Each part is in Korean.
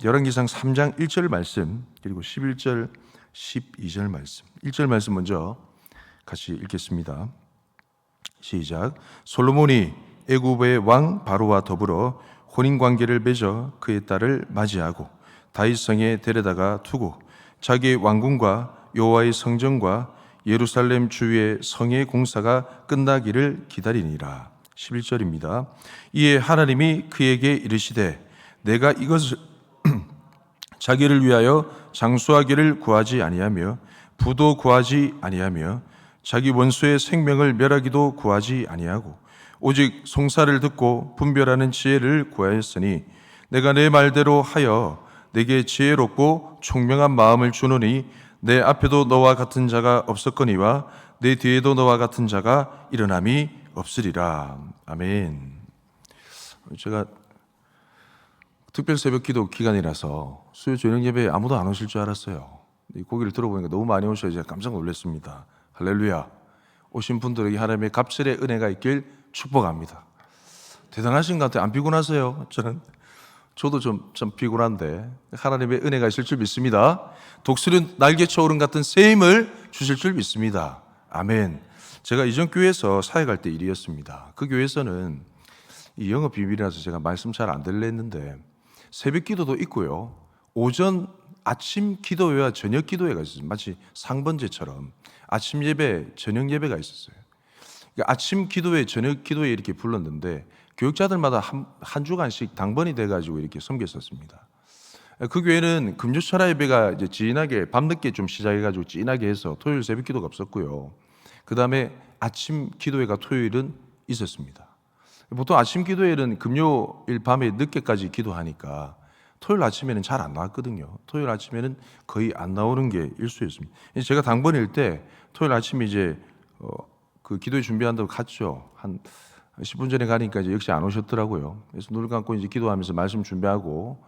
열왕기상 3장 1절 말씀 그리고 11절 12절 말씀. 1절 말씀 먼저 같이 읽겠습니다. 시작. 솔로몬이 애굽의 왕 바로와 더불어 혼인관계를 맺어 그의 딸을 맞이하고 다윗성에 데려다가 두고 자기의 왕궁과 여호와의 성전과 예루살렘 주위의 성의 공사가 끝나기를 기다리니라. 11절입니다. 이에 하나님이 그에게 이르시되 내가 이것을 자기를 위하여 장수하기를 구하지 아니하며 부도 구하지 아니하며 자기 원수의 생명을 멸하기도 구하지 아니하고 오직 송사를 듣고 분별하는 지혜를 구하였으니 내가 내 말대로 하여 내게 지혜롭고 총명한 마음을 주노니 내 앞에도 너와 같은 자가 없었거니와 내 뒤에도 너와 같은 자가 일어남이 없으리라. 아멘. 제가 특별 새벽 기도 기간이라서 수요 저녁 예배에 아무도 안 오실 줄 알았어요. 이 고기를 들어보니까 너무 많이 오셔서 제가 깜짝 놀랐습니다. 할렐루야. 오신 분들에게 하나님의 갑절의 은혜가 있길 축복합니다. 대단하신 것 같아요. 안 피곤하세요? 저도 좀 피곤한데 하나님의 은혜가 있을 줄 믿습니다. 독수리 날개초울음 같은 새 힘을 주실 줄 믿습니다. 아멘. 제가 이전 교회에서 사역할 때 일이었습니다. 그 교회에서는 이 영업 비밀이라서 제가 말씀 잘 안 들려 했는데 새벽 기도도 있고요. 오전 아침 기도회와 저녁 기도회가 있었어요. 마치 상번제처럼 아침 예배, 저녁 예배가 있었어요. 그러니까 아침 기도회, 저녁 기도회 이렇게 불렀는데 교육자들마다 한 주간씩 당번이 돼가지고 이렇게 섬겼었습니다. 그 교회는 금요철야 예배가 이제 진하게 밤늦게 좀 시작해가지고 진하게 해서 토요일 새벽 기도가 없었고요. 그 다음에 아침 기도회가 토요일은 있었습니다. 보통 아침 기도회는 금요일 밤에 늦게까지 기도하니까 토요일 아침에는 잘 안 나왔거든요. 토요일 아침에는 거의 안 나오는 게 일수였습니다. 제가 당번일 때 토요일 아침에 이제 그 기도회 준비한다고 갔죠. 한 10분 전에 가니까 이제 역시 안 오셨더라고요. 그래서 눈을 감고 이제 기도하면서 말씀 준비하고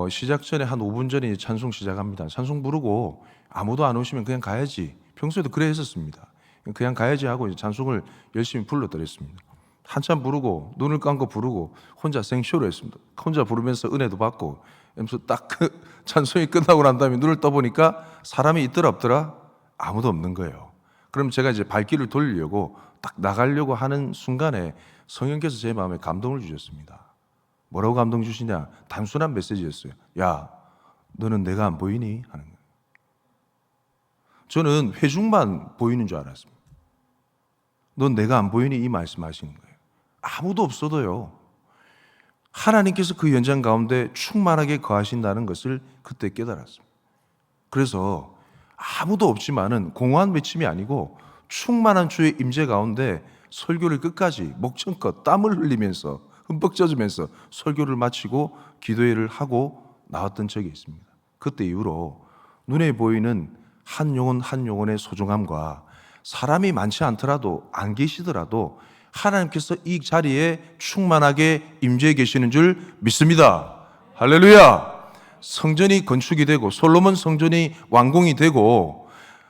시작 전에 한 5분 전에 이제 찬송 시작합니다. 찬송 부르고 아무도 안 오시면 그냥 가야지. 평소에도 그래 했었습니다. 그냥 가야지 하고 이제 찬송을 열심히 불러드렸습니다. 한참 부르고 눈을 감고 부르고 혼자 생쇼로 했습니다. 혼자 부르면서 은혜도 받고 그러면서 딱 그 찬송이 끝나고 난 다음에 눈을 떠보니까 사람이 있더라 없더라? 아무도 없는 거예요. 그럼 제가 이제 발길을 돌리려고 딱 나가려고 하는 순간에 성령께서 제 마음에 감동을 주셨습니다. 뭐라고 감동 주시냐? 단순한 메시지였어요. 야, 너는 내가 안 보이니? 하는 거예요. 저는 회중만 보이는 줄 알았습니다. 넌 내가 안 보이니? 이 말씀하시는 거예요. 아무도 없어도요, 하나님께서 그 현장 가운데 충만하게 거하신다는 것을 그때 깨달았습니다. 그래서 아무도 없지만은 공허한 외침이 아니고 충만한 주의 임재 가운데 설교를 끝까지 목청껏 땀을 흘리면서 흠뻑 젖으면서 설교를 마치고 기도회를 하고 나왔던 적이 있습니다. 그때 이후로 눈에 보이는 한 영혼 한 영혼의 소중함과 사람이 많지 않더라도 안 계시더라도 하나님께서 이 자리에 충만하게 임재해 계시는 줄 믿습니다. 할렐루야. 성전이 건축이 되고 솔로몬 성전이 완공이 되고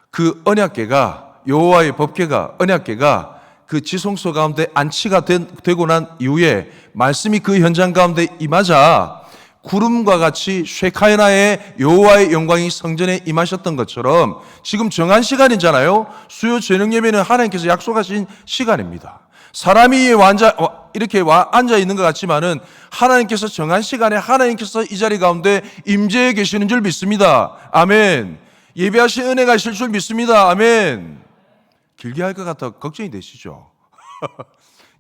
그 언약궤가 여호와의 법궤가 언약궤가 그 지성소 가운데 안치가 되고 난 이후에 말씀이 그 현장 가운데 임하자 구름과 같이 쉐카이나의 여호와의 영광이 성전에 임하셨던 것처럼 지금 정한 시간이잖아요. 수요 저녁 예배는 하나님께서 약속하신 시간입니다. 사람이 이렇게 앉아 있는 것 같지만은 하나님께서 정한 시간에 하나님께서 이 자리 가운데 임재해 계시는 줄 믿습니다. 아멘. 예배하신 은혜가 있을 줄 믿습니다. 아멘. 길게 할 것 같아 걱정이 되시죠?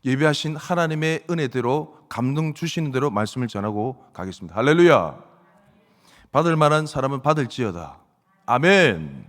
예배하신 하나님의 은혜대로 감동 주시는 대로 말씀을 전하고 가겠습니다. 할렐루야. 받을 만한 사람은 받을지어다. 아멘.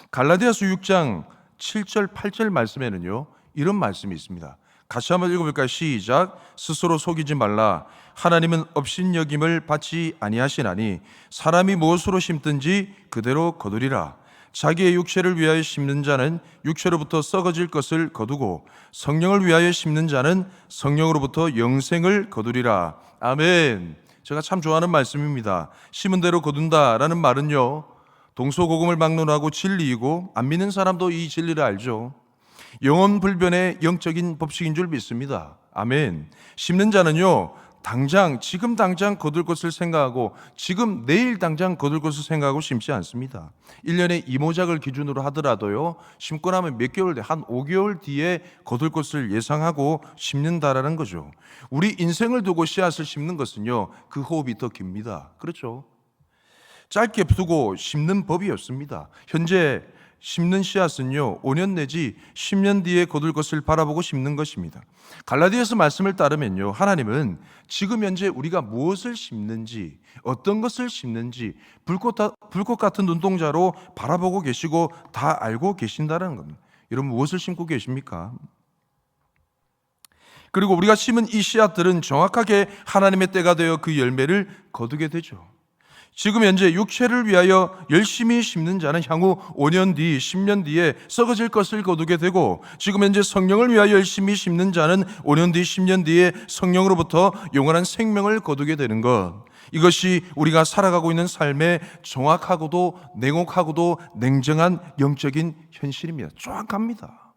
갈라디아서 6장 7절 8절 말씀에는요 이런 말씀이 있습니다. 같이 한번 읽어볼까요? 시작. 스스로 속이지 말라. 하나님은 업신여김을 받지 아니하시나니 사람이 무엇으로 심든지 그대로 거두리라. 자기의 육체를 위하여 심는 자는 육체로부터 썩어질 것을 거두고 성령을 위하여 심는 자는 성령으로부터 영생을 거두리라. 아멘. 제가 참 좋아하는 말씀입니다. 심은 대로 거둔다라는 말은요 동서고금을 막론하고 진리이고 안 믿는 사람도 이 진리를 알죠. 영원불변의 영적인 법칙인 줄 믿습니다. 아멘. 심는 자는요 지금 당장 거둘 것을 생각하고 지금 내일 당장 거둘 것을 생각하고 심지 않습니다. 1년에 이모작을 기준으로 하더라도요, 심고 나면 몇 개월 뒤에, 한 5개월 뒤에 거둘 것을 예상하고 심는다라는 거죠. 우리 인생을 두고 씨앗을 심는 것은요, 그 호흡이 더 깁니다. 그렇죠? 짧게 두고 심는 법이 없습니다. 현재 심는 씨앗은요, 5년 내지 10년 뒤에 거둘 것을 바라보고 심는 것입니다. 갈라디아서 말씀을 따르면요, 하나님은 지금 현재 우리가 무엇을 심는지, 어떤 것을 심는지 불꽃 같은 눈동자로 바라보고 계시고 다 알고 계신다는 겁니다. 여러분, 무엇을 심고 계십니까? 그리고 우리가 심은 이 씨앗들은 정확하게 하나님의 때가 되어 그 열매를 거두게 되죠. 지금 현재 육체를 위하여 열심히 심는 자는 향후 5년 뒤, 10년 뒤에 썩어질 것을 거두게 되고, 지금 현재 성령을 위하여 열심히 심는 자는 5년 뒤, 10년 뒤에 성령으로부터 영원한 생명을 거두게 되는 것, 이것이 우리가 살아가고 있는 삶의 정확하고도 냉혹하고도 냉정한 영적인 현실입니다. 정확합니다.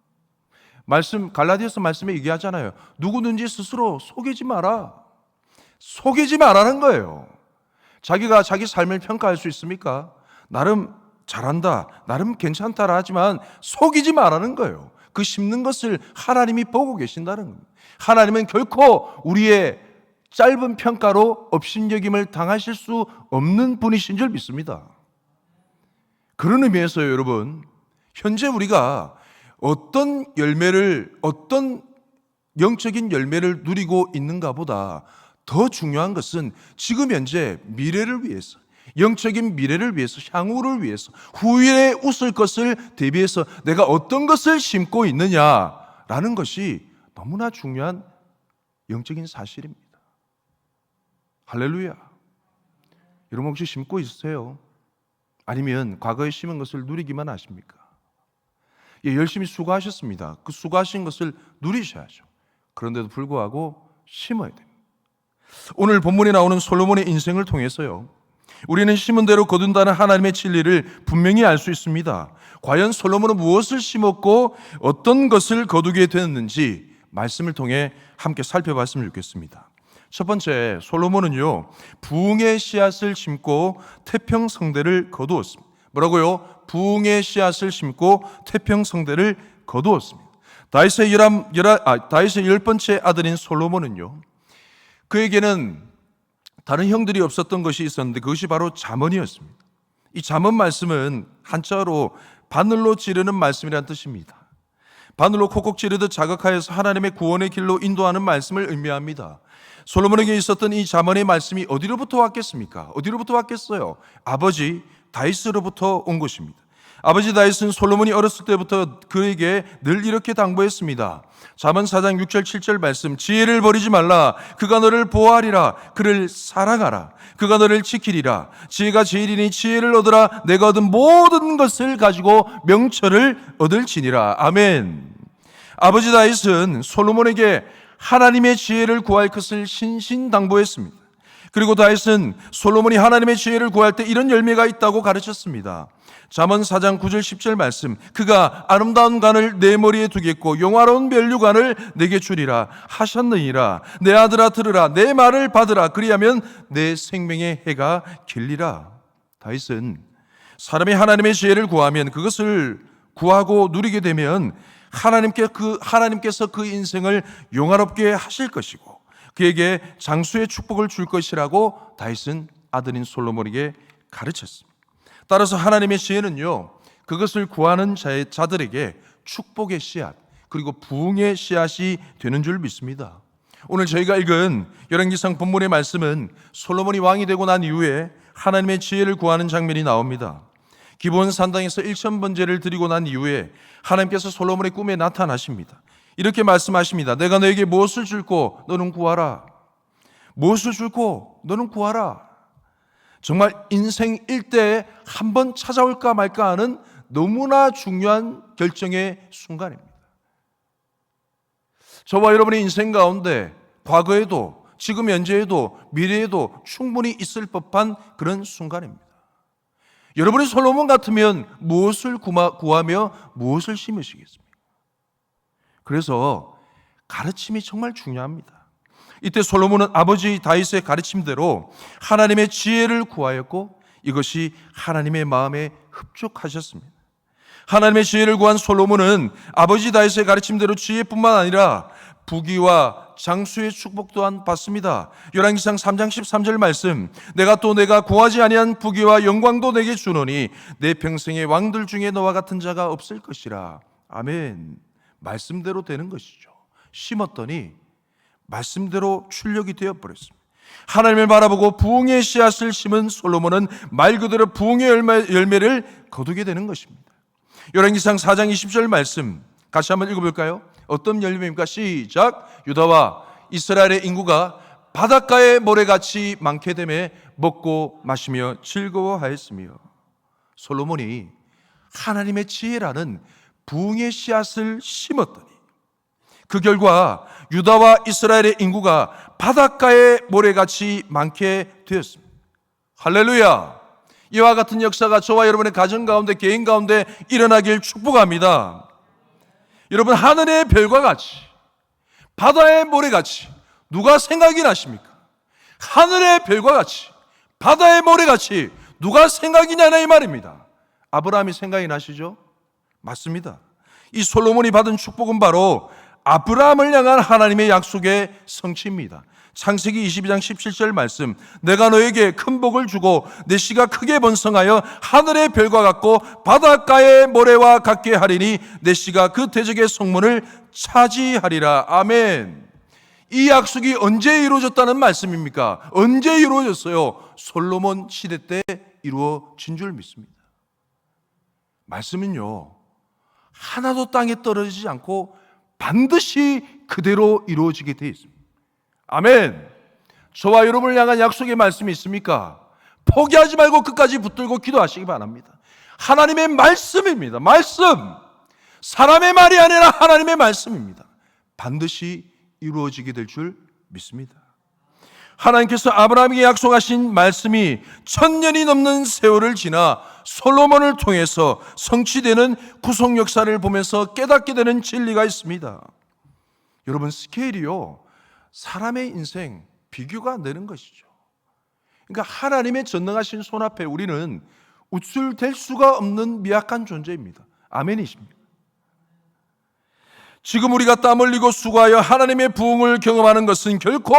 갈라디아서 말씀에 얘기하잖아요. 누구든지 스스로 속이지 마라. 속이지 마라는 거예요. 자기가 자기 삶을 평가할 수 있습니까? 나름 잘한다, 나름 괜찮다라 하지만 속이지 말라는 거예요. 그 심는 것을 하나님이 보고 계신다는 겁니다. 하나님은 결코 우리의 짧은 평가로 업신여김을 당하실 수 없는 분이신 줄 믿습니다. 그런 의미에서요, 여러분, 현재 우리가 어떤 영적인 열매를 누리고 있는가 보다 더 중요한 것은 지금 현재 미래를 위해서, 영적인 미래를 위해서, 향후를 위해서, 후에 웃을 것을 대비해서 내가 어떤 것을 심고 있느냐라는 것이 너무나 중요한 영적인 사실입니다. 할렐루야. 여러분, 혹시 심고 있으세요? 아니면 과거에 심은 것을 누리기만 하십니까? 예, 열심히 수고하셨습니다. 그 수고하신 것을 누리셔야죠. 그런데도 불구하고 심어야 됩니다. 오늘 본문에 나오는 솔로몬의 인생을 통해서요, 우리는 심은 대로 거둔다는 하나님의 진리를 분명히 알 수 있습니다. 과연 솔로몬은 무엇을 심었고 어떤 것을 거두게 되었는지 말씀을 통해 함께 살펴봤으면 좋겠습니다. 첫 번째, 솔로몬은요, 부흥의 씨앗을 심고 태평성대를 거두었습니다. 뭐라고요? 부흥의 씨앗을 심고 태평성대를 거두었습니다. 다윗의 10번째 아들인 솔로몬은요, 그에게는 다른 형들이 없었던 것이 있었는데 그것이 바로 잠언이었습니다. 이 잠언 말씀은 한자로 바늘로 찌르는 말씀이라는 뜻입니다. 바늘로 콕콕 찌르듯 자극하여서 하나님의 구원의 길로 인도하는 말씀을 의미합니다. 솔로몬에게 있었던 이 잠언의 말씀이 어디로부터 왔겠습니까? 어디로부터 왔겠어요? 아버지 다윗으로부터 온 것입니다. 아버지 다윗은 솔로몬이 어렸을 때부터 그에게 늘 이렇게 당부했습니다. 잠언 4장 6절 7절 말씀, 지혜를 버리지 말라. 그가 너를 보호하리라. 그를 사랑하라. 그가 너를 지키리라. 지혜가 제일이니 지혜를 얻으라. 내가 얻은 모든 것을 가지고 명철을 얻을지니라. 아멘. 아버지 다윗은 솔로몬에게 하나님의 지혜를 구할 것을 신신당부했습니다. 그리고 다윗은 솔로몬이 하나님의 지혜를 구할 때 이런 열매가 있다고 가르쳤습니다. 잠언 4장 9절 10절 말씀, 그가 아름다운 관을 내 머리에 두겠고 영화로운 면류관을 내게 주리라 하셨느니라. 내 아들아 들으라. 내 말을 받으라. 그리하면 내 생명의 해가 길리라. 다윗은 사람이 하나님의 지혜를 구하면, 그것을 구하고 누리게 되면 하나님께서 그 인생을 영화롭게 하실 것이고 그에게 장수의 축복을 줄 것이라고 다윗은 아들인 솔로몬에게 가르쳤습니다. 따라서 하나님의 지혜는요, 그것을 구하는 자들에게 축복의 씨앗, 그리고 부흥의 씨앗이 되는 줄 믿습니다. 오늘 저희가 읽은 열왕기상 본문의 말씀은 솔로몬이 왕이 되고 난 이후에 하나님의 지혜를 구하는 장면이 나옵니다. 기브온 산당에서 1000번제를 드리고 난 이후에 하나님께서 솔로몬의 꿈에 나타나십니다. 이렇게 말씀하십니다. 내가 너에게 무엇을 줄고 너는 구하라. 무엇을 줄고 너는 구하라. 정말 인생 일대에 한 번 찾아올까 말까 하는 너무나 중요한 결정의 순간입니다. 저와 여러분의 인생 가운데 과거에도 지금 현재에도 미래에도 충분히 있을 법한 그런 순간입니다. 여러분이 솔로몬 같으면 무엇을 구하며 무엇을 심으시겠습니까? 그래서 가르침이 정말 중요합니다. 이때 솔로몬은 아버지 다윗의 가르침대로 하나님의 지혜를 구하였고 이것이 하나님의 마음에 흡족하셨습니다. 하나님의 지혜를 구한 솔로몬은 아버지 다윗의 가르침대로 지혜뿐만 아니라 부귀와 장수의 축복 또한 받습니다. 열왕기상 3장 13절 말씀, 내가 구하지 아니한 부귀와 영광도 내게 주노니 내 평생의 왕들 중에 너와 같은 자가 없을 것이라. 아멘. 말씀대로 되는 것이죠. 심었더니 말씀대로 출력이 되어버렸습니다. 하나님을 바라보고 부흥의 씨앗을 심은 솔로몬은 말 그대로 부흥의 열매를 거두게 되는 것입니다. 열왕기상 4장 20절 말씀 같이 한번 읽어볼까요? 어떤 열매입니까? 시작. 유다와 이스라엘의 인구가 바닷가의 모래같이 많게 되매 먹고 마시며 즐거워하였으며. 솔로몬이 하나님의 지혜라는 부흥의 씨앗을 심었더니 그 결과 유다와 이스라엘의 인구가 바닷가의 모래같이 많게 되었습니다. 할렐루야. 이와 같은 역사가 저와 여러분의 가정 가운데, 개인 가운데 일어나길 축복합니다. 여러분, 하늘의 별과 같이, 바다의 모래같이 누가 생각이 나십니까? 하늘의 별과 같이, 바다의 모래같이 누가 생각이 나냐 이 말입니다. 아브라함이 생각이 나시죠? 맞습니다. 이 솔로몬이 받은 축복은 바로 아브라함을 향한 하나님의 약속의 성취입니다. 창세기 22장 17절 말씀, 내가 너에게 큰 복을 주고 내 씨가 크게 번성하여 하늘의 별과 같고 바닷가의 모래와 같게 하리니 내 씨가 그 대적의 성문을 차지하리라. 아멘. 이 약속이 언제 이루어졌다는 말씀입니까? 언제 이루어졌어요? 솔로몬 시대 때 이루어진 줄 믿습니다. 말씀은요, 하나도 땅에 떨어지지 않고 반드시 그대로 이루어지게 되어 있습니다. 아멘. 저와 여러분을 향한 약속의 말씀이 있습니까? 포기하지 말고 끝까지 붙들고 기도하시기 바랍니다. 하나님의 말씀입니다. 말씀. 사람의 말이 아니라 하나님의 말씀입니다. 반드시 이루어지게 될 줄 믿습니다. 하나님께서 아브라함에게 약속하신 말씀이 1000년이 넘는 세월을 지나 솔로몬을 통해서 성취되는 구속 역사를 보면서 깨닫게 되는 진리가 있습니다. 여러분, 스케일이요, 사람의 인생 비교가 안 되는 것이죠. 그러니까 하나님의 전능하신 손 앞에 우리는 우쭐댈 수가 없는 미약한 존재입니다. 아멘이십니까? 지금 우리가 땀 흘리고 수고하여 하나님의 부흥을 경험하는 것은 결코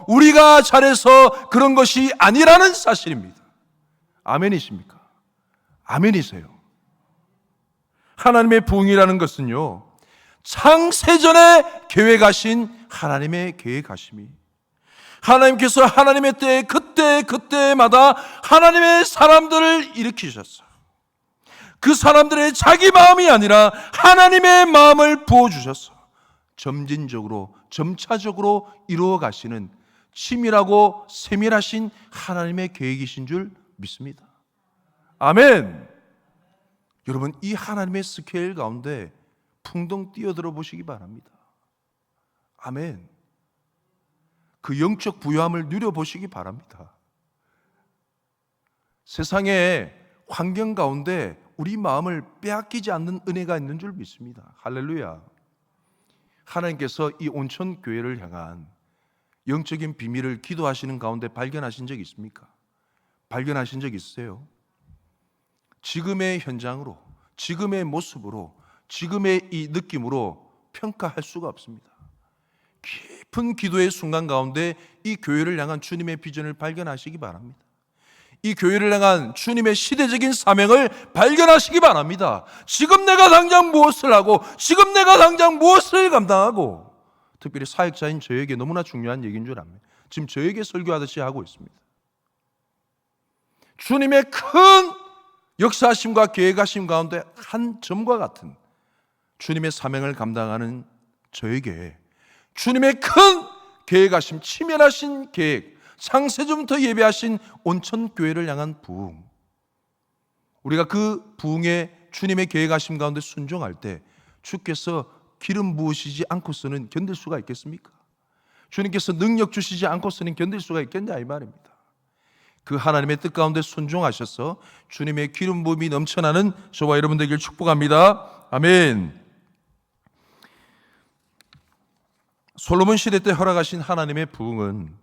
우리가 잘해서 그런 것이 아니라는 사실입니다. 아멘이십니까? 아멘이세요. 하나님의 부흥이라는 것은요, 창세전에 계획하신 하나님의 계획하심이, 하나님께서 하나님의 때에 그때마다 하나님의 사람들을 일으키셨어요. 그 사람들의 자기 마음이 아니라 하나님의 마음을 부어주셔서 점진적으로 점차적으로 이루어 가시는 치밀하고 세밀하신 하나님의 계획이신 줄 믿습니다. 아멘. 여러분, 이 하나님의 스케일 가운데 풍덩 뛰어들어 보시기 바랍니다. 아멘. 그 영적 부유함을 누려보시기 바랍니다. 세상의 환경 가운데 우리 마음을 빼앗기지 않는 은혜가 있는 줄 믿습니다. 할렐루야. 하나님께서 이 온천교회를 향한 영적인 비밀을 기도하시는 가운데 발견하신 적 있습니까? 발견하신 적 있으세요? 지금의 현장으로, 지금의 모습으로, 지금의 이 느낌으로 평가할 수가 없습니다. 깊은 기도의 순간 가운데 이 교회를 향한 주님의 비전을 발견하시기 바랍니다. 이 교회를 향한 주님의 시대적인 사명을 발견하시기 바랍니다. 지금 내가 당장 무엇을 하고, 지금 내가 당장 무엇을 감당하고, 특별히 사역자인 저에게 너무나 중요한 얘기인 줄 압니다. 지금 저에게 설교하듯이 하고 있습니다. 주님의 큰 역사하심과 계획하심 가운데 한 점과 같은 주님의 사명을 감당하는 저에게 주님의 큰 계획하심, 치밀하신 계획, 창세전부터 예배하신 온천교회를 향한 부흥, 우리가 그 부흥의 주님의 계획하심 가운데 순종할 때 주께서 기름 부으시지 않고서는 견딜 수가 있겠습니까? 주님께서 능력 주시지 않고서는 견딜 수가 있겠냐 이 말입니다. 그 하나님의 뜻 가운데 순종하셔서 주님의 기름 부음이 넘쳐나는 저와 여러분 되길 축복합니다. 아멘. 솔로몬 시대 때 허락하신 하나님의 부흥은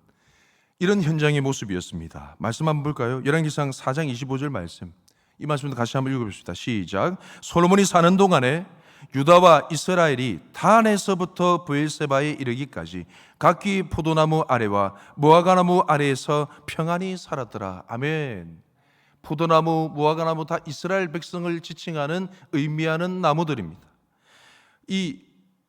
이런 현장의 모습이었습니다. 말씀 한번 볼까요? 열왕기상 4장 25절 말씀. 이 말씀도 같이 한번 읽어봅시다. 시작. 솔로몬이 사는 동안에 유다와 이스라엘이 단에서부터 브엘세바에 이르기까지 각기 포도나무 아래와 무화과나무 아래에서 평안히 살았더라. 아멘. 포도나무, 무화과나무 다 이스라엘 백성을 지칭하는 의미하는 나무들입니다. 이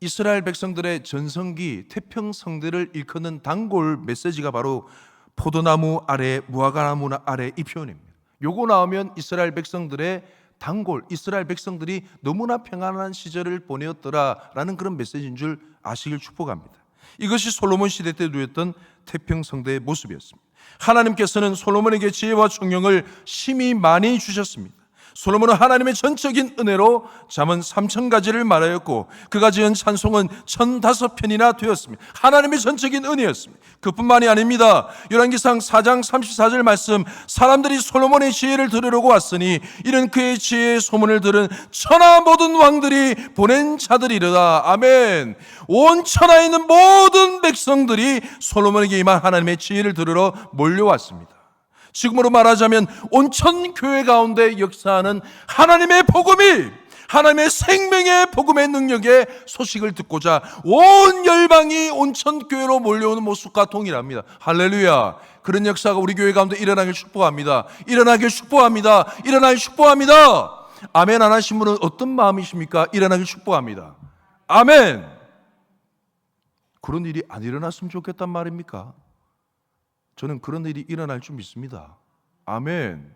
이스라엘 백성들의 전성기 태평성대를 일컫는 단골 메시지가 바로 포도나무 아래, 무화과나무 아래 이 표현입니다. 요거 나오면 이스라엘 백성들의 단골, 이스라엘 백성들이 너무나 평안한 시절을 보내었더라라는 그런 메시지인 줄 아시길 축복합니다. 이것이 솔로몬 시대 때 누렸던 태평성대의 모습이었습니다. 하나님께서는 솔로몬에게 지혜와 총명을 심히 많이 주셨습니다. 솔로몬은 하나님의 전적인 은혜로 잠언 3000가지를 말하였고 그가 지은 찬송은 1005편이나 되었습니다. 하나님의 전적인 은혜였습니다. 그뿐만이 아닙니다. 열왕기상 4장 34절 말씀, 사람들이 솔로몬의 지혜를 들으려고 왔으니 이는 그의 지혜의 소문을 들은 천하 모든 왕들이 보낸 자들이로다. 아멘. 온 천하에 있는 모든 백성들이 솔로몬에게 임한 하나님의 지혜를 들으러 몰려왔습니다. 지금으로 말하자면 온천 교회 가운데 역사하는 하나님의 복음이, 하나님의 생명의 복음의 능력의 소식을 듣고자 온 열방이 온천 교회로 몰려오는 모습과 동일합니다. 할렐루야. 그런 역사가 우리 교회 가운데 일어나길 축복합니다. 일어나길 축복합니다. 일어나길 축복합니다. 아멘 안 하신 분은 어떤 마음이십니까? 일어나길 축복합니다. 아멘. 그런 일이 안 일어났으면 좋겠단 말입니까? 저는 그런 일이 일어날 줄 믿습니다. 아멘.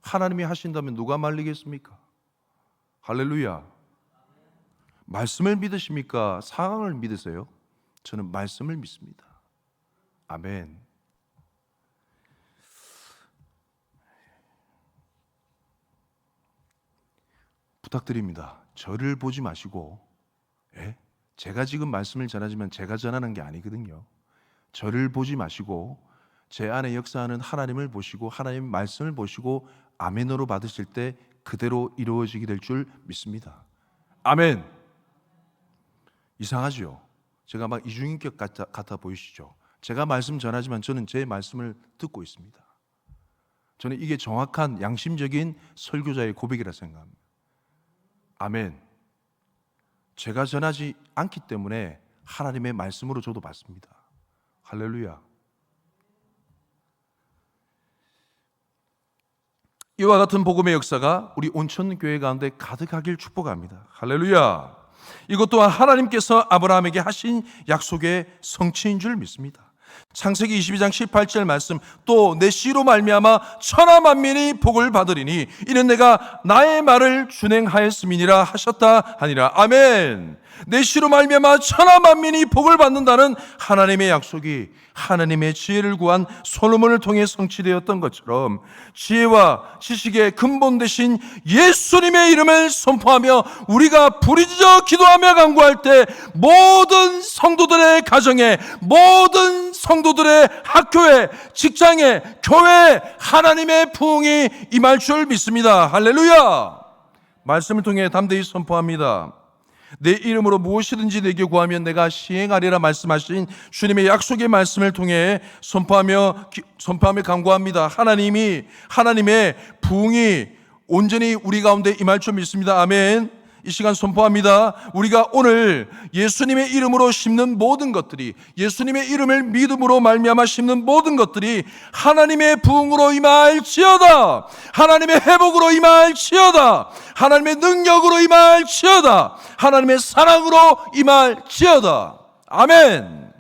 하나님이 하신다면 누가 말리겠습니까? 할렐루야. 말씀을 믿으십니까? 상황을 믿으세요? 저는 말씀을 믿습니다. 아멘. 부탁드립니다. 저를 보지 마시고, 제가 지금 말씀을 전하지만 제가 전하는 게 아니거든요. 저를 보지 마시고 제 안에 역사하는 하나님을 보시고 하나님 말씀을 보시고 아멘으로 받으실 때 그대로 이루어지게 될 줄 믿습니다. 아멘. 이상하죠? 제가 막 이중인격 같아 보이시죠? 제가 말씀 전하지만 저는 제 말씀을 듣고 있습니다. 저는 이게 정확한 양심적인 설교자의 고백이라 생각합니다. 아멘. 제가 전하지 않기 때문에 하나님의 말씀으로 저도 받습니다. 할렐루야. 이와 같은 복음의 역사가 우리 온천교회 가운데 가득하길 축복합니다. 할렐루야. 이것 또한 하나님께서 아브라함에게 하신 약속의 성취인 줄 믿습니다. 창세기 22장 18절 말씀, 또 내 씨로 말미암아 천하 만민이 복을 받으리니 이는 내가 나의 말을 준행하였음이니라 하셨다 하니라. 아멘. 내 씨로 말미암아 천하 만민이 복을 받는다는 하나님의 약속이 하나님의 지혜를 구한 솔로몬을 통해 성취되었던 것처럼 지혜와 지식의 근본 되신 예수님의 이름을 선포하며 우리가 부르짖어 기도하며 간구할 때 모든 성도들의 가정에, 모든 성도들의 학교에, 직장에, 교회에 하나님의 부흥이 임할 줄 믿습니다. 할렐루야. 말씀을 통해 담대히 선포합니다. 내 이름으로 무엇이든지 내게 구하면 내가 시행하리라 말씀하신 주님의 약속의 말씀을 통해 선포하며 간구합니다. 하나님의 부흥이 온전히 우리 가운데 임할 줄 믿습니다. 아멘. 이 시간 선포합니다. 우리가 오늘 예수님의 이름으로 심는 모든 것들이, 예수님의 이름을 믿음으로 말미암아 심는 모든 것들이 하나님의 부흥으로 임할지어다. 하나님의 회복으로 임할지어다. 하나님의 능력으로 임할지어다. 하나님의 사랑으로 임할지어다. 아멘.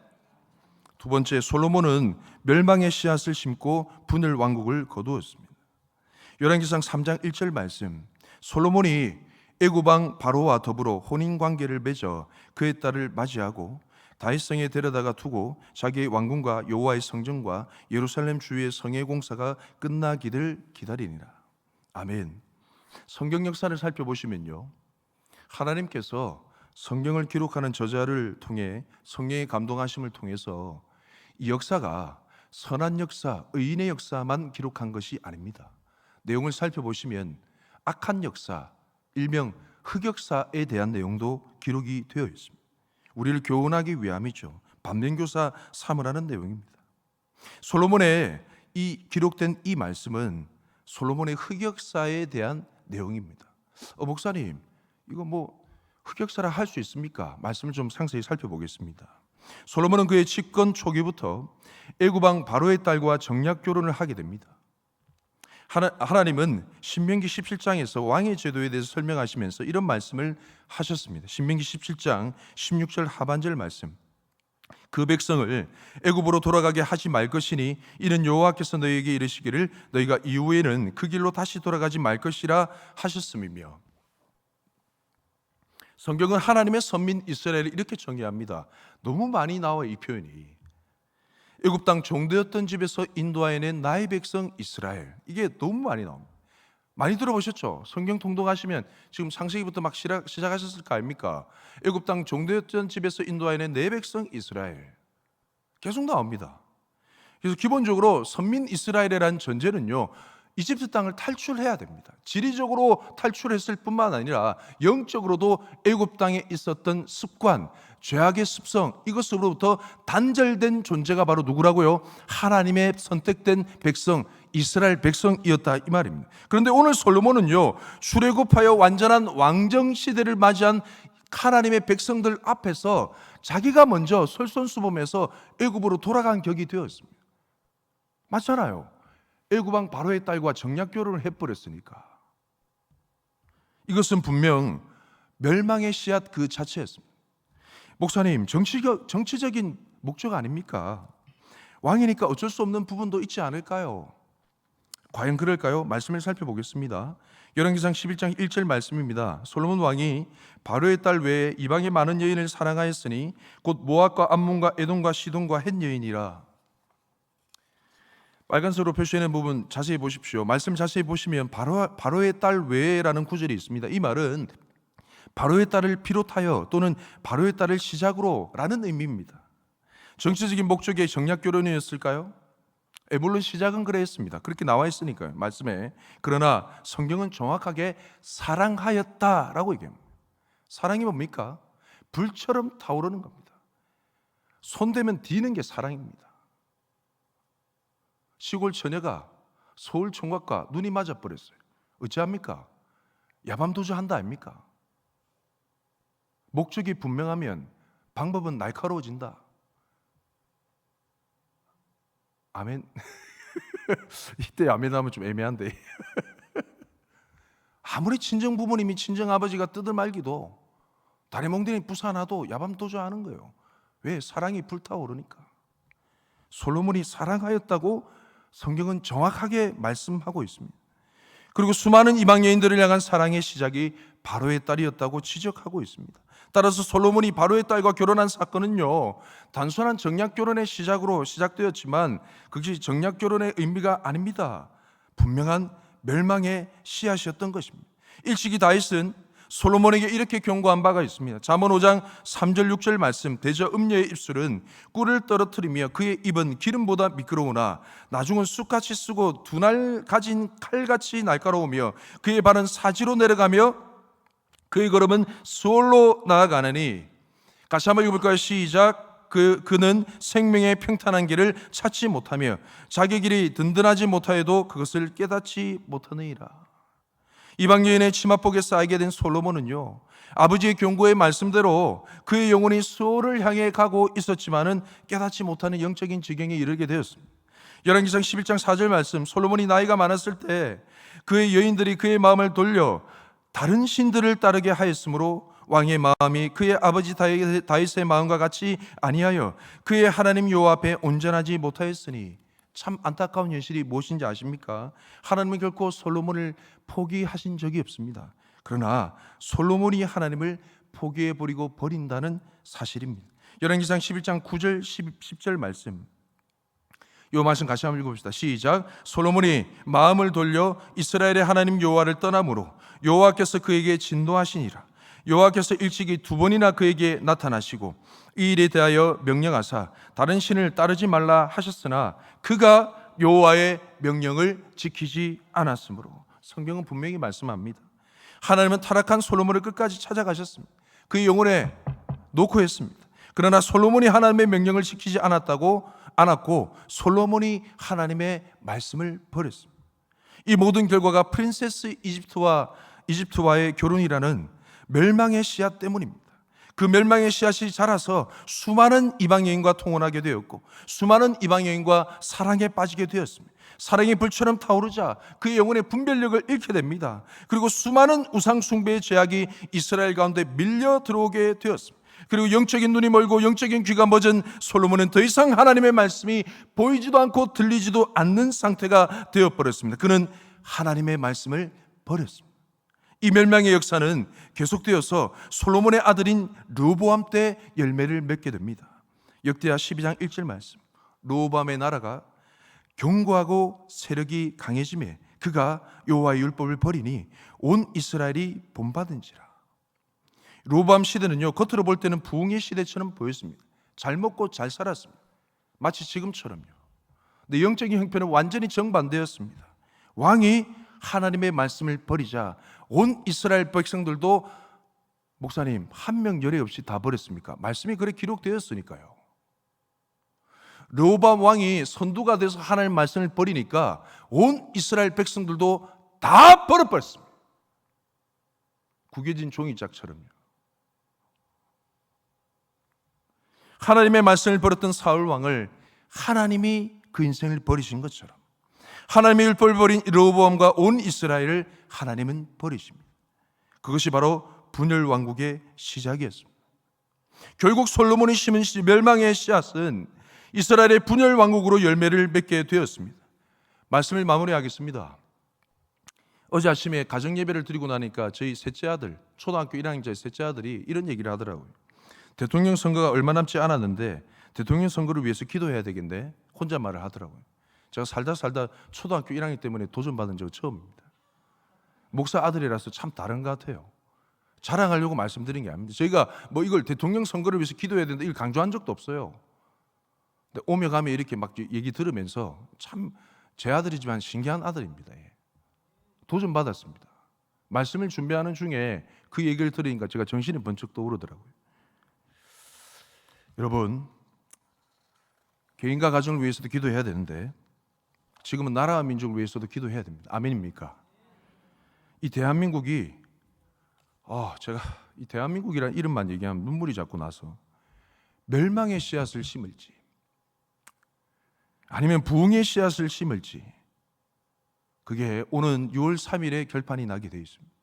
두 번째, 솔로몬은 멸망의 씨앗을 심고 분열 왕국을 거두었습니다. 열왕기상 3장 1절 말씀, 솔로몬이 애굽왕 바로와 더불어 혼인관계를 맺어 그의 딸을 맞이하고 다윗성에 데려다가 두고 자기의 왕궁과 여호와의 성전과 예루살렘 주위의 성의 공사가 끝나기를 기다리니라. 아멘. 성경 역사를 살펴보시면요, 하나님께서 성경을 기록하는 저자를 통해 성령의 감동하심을 통해서 이 역사가 선한 역사, 의인의 역사만 기록한 것이 아닙니다. 내용을 살펴보시면 악한 역사, 일명 흑역사에 대한 내용도 기록이 되어 있습니다. 우리를 교훈하기 위함이죠. 반면교사 삼으라는 내용입니다. 솔로몬의 이 기록된 이 말씀은 솔로몬의 흑역사에 대한 내용입니다. 목사님, 이거 뭐 흑역사라 할 수 있습니까? 말씀을 좀 상세히 살펴보겠습니다. 솔로몬은 그의 집권 초기부터 애굽 왕 바로의 딸과 정략 결혼을 하게 됩니다. 하나님은 신명기 17장에서 왕의 제도에 대해서 설명하시면서 이런 말씀을 하셨습니다. 신명기 17장 16절 하반절 말씀. 그 백성을 애굽으로 돌아가게 하지 말 것이니 이는 여호와께서 너희에게 이르시기를 너희가 이후에는 그 길로 다시 돌아가지 말 것이라 하셨음이며, 성경은 하나님의 선민 이스라엘을 이렇게 정의합니다. 너무 많이 나와 이 표현이. 애굽 땅 종되었던 집에서 인도하여낸 나의 백성 이스라엘. 이게 너무 많이 나옵니다. 많이 들어보셨죠? 성경 통독하시면 지금 창세기부터 막 시작하셨을 거 아닙니까? 애굽 땅 종되었던 집에서 인도하여낸 내 백성 이스라엘. 계속 나옵니다. 그래서 기본적으로 선민 이스라엘이라는 전제는요, 이집트 땅을 탈출해야 됩니다. 지리적으로 탈출했을 뿐만 아니라 영적으로도 애굽 땅에 있었던 습관, 죄악의 습성, 이것으로부터 단절된 존재가 바로 누구라고요? 하나님의 선택된 백성, 이스라엘 백성이었다 이 말입니다. 그런데 오늘 솔로몬은요, 출애굽하여 완전한 왕정 시대를 맞이한 하나님의 백성들 앞에서 자기가 먼저 솔선수범해서 애굽으로 돌아간 격이 되었습니다. 맞잖아요. 애굽 왕 바로의 딸과 정략 결혼을 해버렸으니까. 이것은 분명 멸망의 씨앗 그 자체였습니다. 목사님, 정치적인 목적 아닙니까? 왕이니까 어쩔 수 없는 부분도 있지 않을까요? 과연 그럴까요? 말씀을 살펴보겠습니다. 열왕기상 11장 1절 말씀입니다. 솔로몬 왕이 바로의 딸 외에 이방의 많은 여인을 사랑하였으니 곧 모압과 암몬과 에돔과 시돈과 헷 여인이라. 빨간색으로 표시하는 부분 자세히 보십시오. 말씀 자세히 보시면 바로의 딸 외에라는 구절이 있습니다. 이 말은 바로의 딸을 비롯하여 또는 바로의 딸을 시작으로 라는 의미입니다. 정치적인 목적의 정략 결혼이었을까요? 물론 시작은 그랬습니다. 그렇게 나와 있으니까요, 말씀에. 그러나 성경은 정확하게 사랑하였다라고 얘기합니다. 사랑이 뭡니까? 불처럼 타오르는 겁니다. 손대면 디는 게 사랑입니다. 시골 처녀가 서울 총각과 눈이 맞아버렸어요. 어찌합니까? 야밤도주 한다 아닙니까? 목적이 분명하면 방법은 날카로워진다. 아멘. 이때 아멘 하면 좀 애매한데. 아무리 친정 부모님이 친정 아버지가 뜯을 말기도 다리 몽둥이 부사놔도 야밤도주 하는 거예요. 왜? 사랑이 불타오르니까. 솔로몬이 사랑하였다고 성경은 정확하게 말씀하고 있습니다. 그리고 수많은 이방 여인들을 향한 사랑의 시작이 바로의 딸이었다고 지적하고 있습니다. 따라서 솔로몬이 바로의 딸과 결혼한 사건은요, 단순한 정략 결혼의 시작으로 시작되었지만 그것이 정략 결혼의 의미가 아닙니다. 분명한 멸망의 씨앗이었던 것입니다. 일찍이 다윗은 솔로몬에게 이렇게 경고한 바가 있습니다. 잠언 5장 3절 6절 말씀. 대저 음녀의 입술은 꿀을 떨어뜨리며 그의 입은 기름보다 미끄러우나 나중은 쑥같이 쓰고 두 날 가진 칼같이 날카로우며 그의 발은 사지로 내려가며 그의 걸음은 수월로 나아가느니. 같이 한번 읽어볼까요? 시작. 그는 생명의 평탄한 길을 찾지 못하며 자기 길이 든든하지 못하여도 그것을 깨닫지 못하느니라. 이방 여인의 치맛복에 쌓이게 된 솔로몬은요, 아버지의 경고의 말씀대로 그의 영혼이 수호를 향해 가고 있었지만은 깨닫지 못하는 영적인 지경에 이르게 되었습니다. 열왕기상 11장 4절 말씀. 솔로몬이 나이가 많았을 때 그의 여인들이 그의 마음을 돌려 다른 신들을 따르게 하였으므로 왕의 마음이 그의 아버지 다윗의 마음과 같이 아니하여 그의 하나님 여호와 앞에 온전하지 못하였으니. 참 안타까운 현실이 무엇인지 아십니까? 하나님은 결코 솔로몬을 포기하신 적이 없습니다. 그러나 솔로몬이 하나님을 포기해버리고 버린다는 사실입니다. 열왕기상 11장 9절 10절 말씀. 이 말씀 같이 한번 읽어봅시다. 시작. 솔로몬이 마음을 돌려 이스라엘의 하나님 여호와를 떠나므로 여호와께서 그에게 진노하시니라. 여호와께서 일찍이 두 번이나 그에게 나타나시고 이 일에 대하여 명령하사 다른 신을 따르지 말라 하셨으나 그가 여호와의 명령을 지키지 않았으므로. 성경은 분명히 말씀합니다. 하나님은 타락한 솔로몬을 끝까지 찾아가셨습니다. 그의 영혼에 놓고 했습니다. 그러나 솔로몬이 하나님의 명령을 지키지 않았고 솔로몬이 하나님의 말씀을 버렸습니다. 이 모든 결과가 프린세스 이집트와의 결혼이라는 멸망의 씨앗 때문입니다. 그 멸망의 씨앗이 자라서 수많은 이방 여인과 통혼하게 되었고 수많은 이방 여인과 사랑에 빠지게 되었습니다. 사랑이 불처럼 타오르자 그의 영혼의 분별력을 잃게 됩니다. 그리고 수많은 우상 숭배의 죄악이 이스라엘 가운데 밀려 들어오게 되었습니다. 그리고 영적인 눈이 멀고 영적인 귀가 멎은 솔로몬은 더 이상 하나님의 말씀이 보이지도 않고 들리지도 않는 상태가 되어버렸습니다. 그는 하나님의 말씀을 버렸습니다. 이 멸망의 역사는 계속되어서 솔로몬의 아들인 르호보암 때 열매를 맺게 됩니다. 역대하 12장 1절 말씀, 르호보암의 나라가 견고하고 세력이 강해지매 그가 여호와의 율법을 버리니 온 이스라엘이 본받은지라. 르호보암 시대는요, 겉으로 볼 때는 부흥의 시대처럼 보였습니다. 잘 먹고 잘 살았습니다. 마치 지금처럼요. 근데 영적인 형편은 완전히 정반대였습니다. 왕이 하나님의 말씀을 버리자 온 이스라엘 백성들도 목사님 한 명 열애 없이 다 버렸습니까? 말씀이 그래 기록되었으니까요. 르호보암 왕이 선두가 돼서 하나님의 말씀을 버리니까 온 이스라엘 백성들도 다 버려버렸습니다. 구겨진 종이짝처럼요. 하나님의 말씀을 버렸던 사울 왕을 하나님이 그 인생을 버리신 것처럼 하나님의 율법을 버린 르호보암과 온 이스라엘을 하나님은 버리십니다. 그것이 바로 분열 왕국의 시작이었습니다. 결국 솔로몬이 심은 멸망의 씨앗은 이스라엘의 분열 왕국으로 열매를 맺게 되었습니다. 말씀을 마무리하겠습니다. 어제 아침에 가정예배를 드리고 나니까 저희 셋째 아들, 초등학교 1학년짜리 셋째 아들이 이런 얘기를 하더라고요. 대통령 선거가 얼마 남지 않았는데 대통령 선거를 위해서 기도해야 되겠는데 혼자 말을 하더라고요. 제가 살다 초등학교 1학년 때문에 도전받은 적은 처음입니다. 목사 아들이라서 참 다른 것 같아요. 자랑하려고 말씀드린 게 아닙니다. 저희가 뭐 이걸 대통령 선거를 위해서 기도해야 된다 이걸 강조한 적도 없어요. 근데 오며 가며 이렇게 막 얘기 들으면서 참 제 아들이지만 신기한 아들입니다. 도전받았습니다. 말씀을 준비하는 중에 그 얘기를 들으니까 제가 정신이 번쩍 떠오르더라고요. 여러분, 개인과 가정을 위해서도 기도해야 되는데 지금은 나라와 민족을 위해서도 기도해야 됩니다. 아멘입니까? 이 대한민국이 제가 이 대한민국이라는 이름만 얘기하면 눈물이 자꾸 나서 멸망의 씨앗을 심을지 아니면 부흥의 씨앗을 심을지 그게 오는 6월 3일에 결판이 나게 되어 있습니다.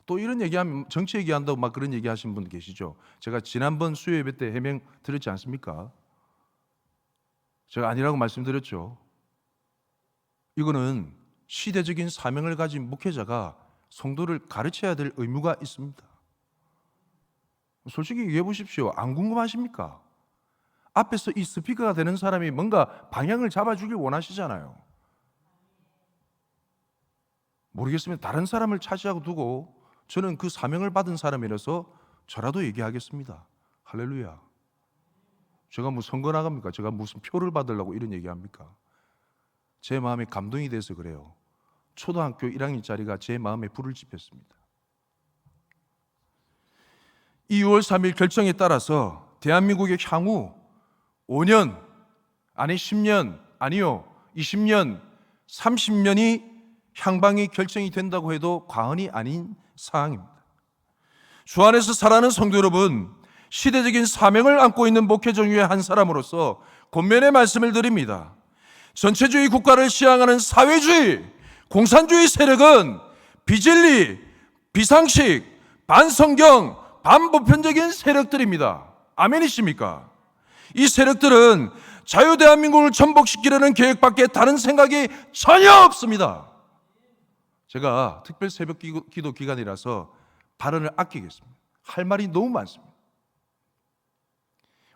또 이런 얘기하면 정치 얘기한다고 막 그런 얘기하신 분 계시죠. 제가 지난번 수요예배 때 해명 드렸지 않습니까? 제가 아니라고 말씀드렸죠. 이거는 시대적인 사명을 가진 목회자가 성도를 가르쳐야 될 의무가 있습니다. 솔직히 얘기해 보십시오. 안 궁금하십니까? 앞에서 이 스피커가 되는 사람이 뭔가 방향을 잡아주길 원하시잖아요. 모르겠으면 다른 사람을 차지하고 두고 저는 그 사명을 받은 사람이라서 저라도 얘기하겠습니다. 할렐루야. 제가 무슨 선거 나갑니까? 제가 무슨 표를 받으려고 이런 얘기합니까? 제 마음에 감동이 돼서 그래요. 초등학교 1학년짜리가 제 마음에 불을 지폈습니다. 이 6월 3일 결정에 따라서 대한민국의 향후 5년, 아니 10년, 아니요 20년, 30년이 향방이 결정이 된다고 해도 과언이 아닌 사항입니다. 주 안에서 살아가는 성도 여러분, 시대적인 사명을 안고 있는 목회자 중에 한 사람으로서 권면의 말씀을 드립니다. 전체주의 국가를 지향하는 사회주의, 공산주의 세력은 비진리, 비상식, 반성경, 반보편적인 세력들입니다. 아멘이십니까? 이 세력들은 자유대한민국을 전복시키려는 계획밖에 다른 생각이 전혀 없습니다. 제가 특별 새벽 기도 기간이라서 발언을 아끼겠습니다. 할 말이 너무 많습니다.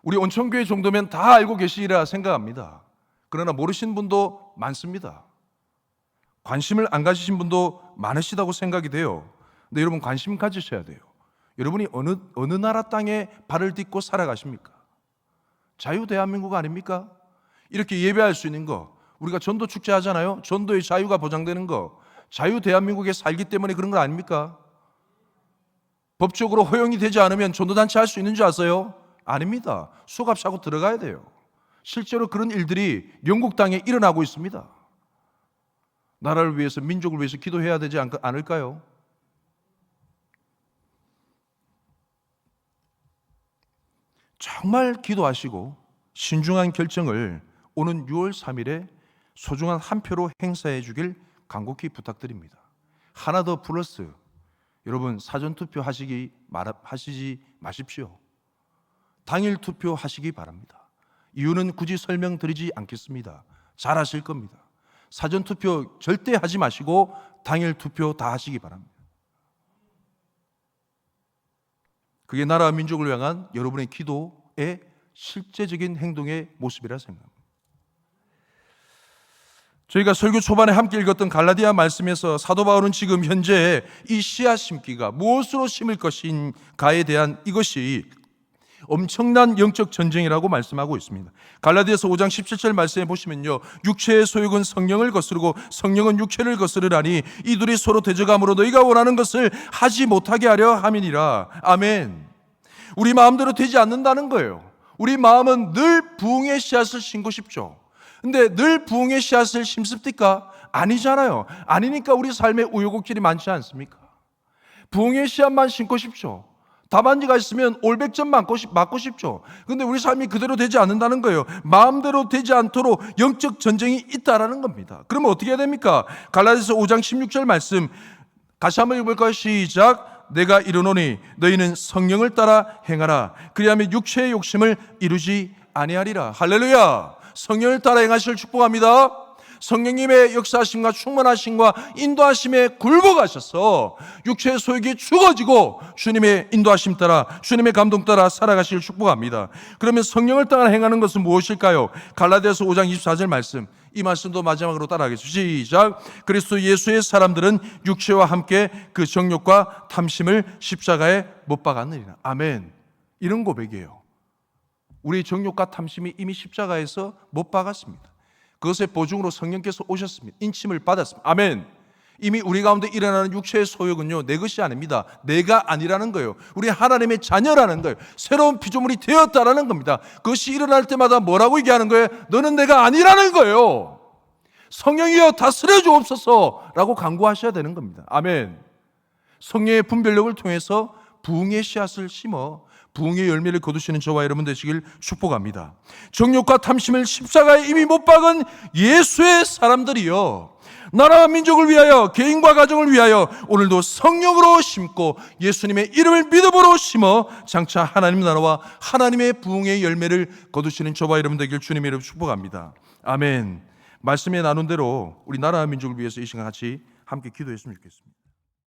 우리 온천교회 정도면 다 알고 계시리라 생각합니다. 그러나 모르신 분도 많습니다. 관심을 안 가지신 분도 많으시다고 생각이 돼요. 근데 여러분 관심 가지셔야 돼요. 여러분이 어느 나라 땅에 발을 딛고 살아가십니까? 자유대한민국 아닙니까? 이렇게 예배할 수 있는 거, 우리가 전도 축제 하잖아요. 전도의 자유가 보장되는 거, 자유대한민국에 살기 때문에 그런 거 아닙니까? 법적으로 허용이 되지 않으면 전도단체 할 수 있는 줄 아세요? 아닙니다. 수갑 차고 들어가야 돼요. 실제로 그런 일들이 영국 땅에 일어나고 있습니다. 나라를 위해서, 민족을 위해서 기도해야 되지 않을까요? 정말 기도하시고 신중한 결정을 오는 6월 3일에 소중한 한 표로 행사해 주길 간곡히 부탁드립니다. 하나 더 플러스, 여러분 사전투표 하시지 마십시오. 당일 투표 하시기 바랍니다. 이유는 굳이 설명드리지 않겠습니다. 잘 아실 겁니다. 사전투표 절대 하지 마시고 당일 투표 다 하시기 바랍니다. 그게 나라와 민족을 향한 여러분의 기도의 실제적인 행동의 모습이라 생각합니다. 저희가 설교 초반에 함께 읽었던 갈라디아 말씀에서 사도 바울은 지금 현재 이 씨앗 심기가 무엇으로 심을 것인가에 대한 이것이 엄청난 영적 전쟁이라고 말씀하고 있습니다. 갈라디아서 5장 17절 말씀에 보시면요, 육체의 소욕은 성령을 거스르고 성령은 육체를 거스르라니 이 둘이 서로 대적함으로 너희가 원하는 것을 하지 못하게 하려 함이니라. 아멘. 우리 마음대로 되지 않는다는 거예요. 우리 마음은 늘 부흥의 씨앗을 심고 싶죠. 근데 늘 부흥의 씨앗을 심습니까? 아니잖아요. 아니니까 우리 삶에 우여곡절이 많지 않습니까? 부흥의 씨앗만 심고 싶죠. 답안지가 있으면 올백점 맞고 싶죠. 근데 우리 삶이 그대로 되지 않는다는 거예요. 마음대로 되지 않도록 영적 전쟁이 있다라는 겁니다. 그러면 어떻게 해야 됩니까? 갈라디아서 5장 16절 말씀 다시 한번 읽어볼까요? 시작. 내가 이르노니 너희는 성령을 따라 행하라. 그리하면 육체의 욕심을 이루지 아니하리라. 할렐루야. 성령을 따라 행하시길 축복합니다. 성령님의 역사하심과 충만하심과 인도하심에 굴복하셔서 육체의 소욕이 죽어지고 주님의 인도하심 따라, 주님의 감동 따라 살아가시길 축복합니다. 그러면 성령을 따라 행하는 것은 무엇일까요? 갈라디아서 5장 24절 말씀, 이 말씀도 마지막으로 따라하겠습니다. 시작. 그리스도 예수의 사람들은 육체와 함께 그 정욕과 탐심을 십자가에 못 박았느니라. 아멘. 이런 고백이에요. 우리의 정욕과 탐심이 이미 십자가에서 못 박았습니다. 그것의 보증으로 성령께서 오셨습니다. 인침을 받았습니다. 아멘. 이미 우리 가운데 일어나는 육체의 소욕은요, 내 것이 아닙니다. 내가 아니라는 거예요. 우리 하나님의 자녀라는 거예요. 새로운 피조물이 되었다라는 겁니다. 그것이 일어날 때마다 뭐라고 얘기하는 거예요? 너는 내가 아니라는 거예요. 성령이여 다스려 주옵소서 라고 간구하셔야 되는 겁니다. 아멘. 성령의 분별력을 통해서 부흥의 씨앗을 심어 부흥의 열매를 거두시는 저와 여러분 되시길 축복합니다. 정욕과 탐심을 십자가에 이미 못 박은 예수의 사람들이요, 나라와 민족을 위하여, 개인과 가정을 위하여 오늘도 성령으로 심고 예수님의 이름을 믿음으로 심어 장차 하나님 나라와 하나님의 부흥의 열매를 거두시는 저와 여러분 되길 주님의 이름으로 축복합니다. 아멘. 말씀에 나눈 대로 우리 나라와 민족을 위해서 이 시간 같이 함께 기도했으면 좋겠습니다.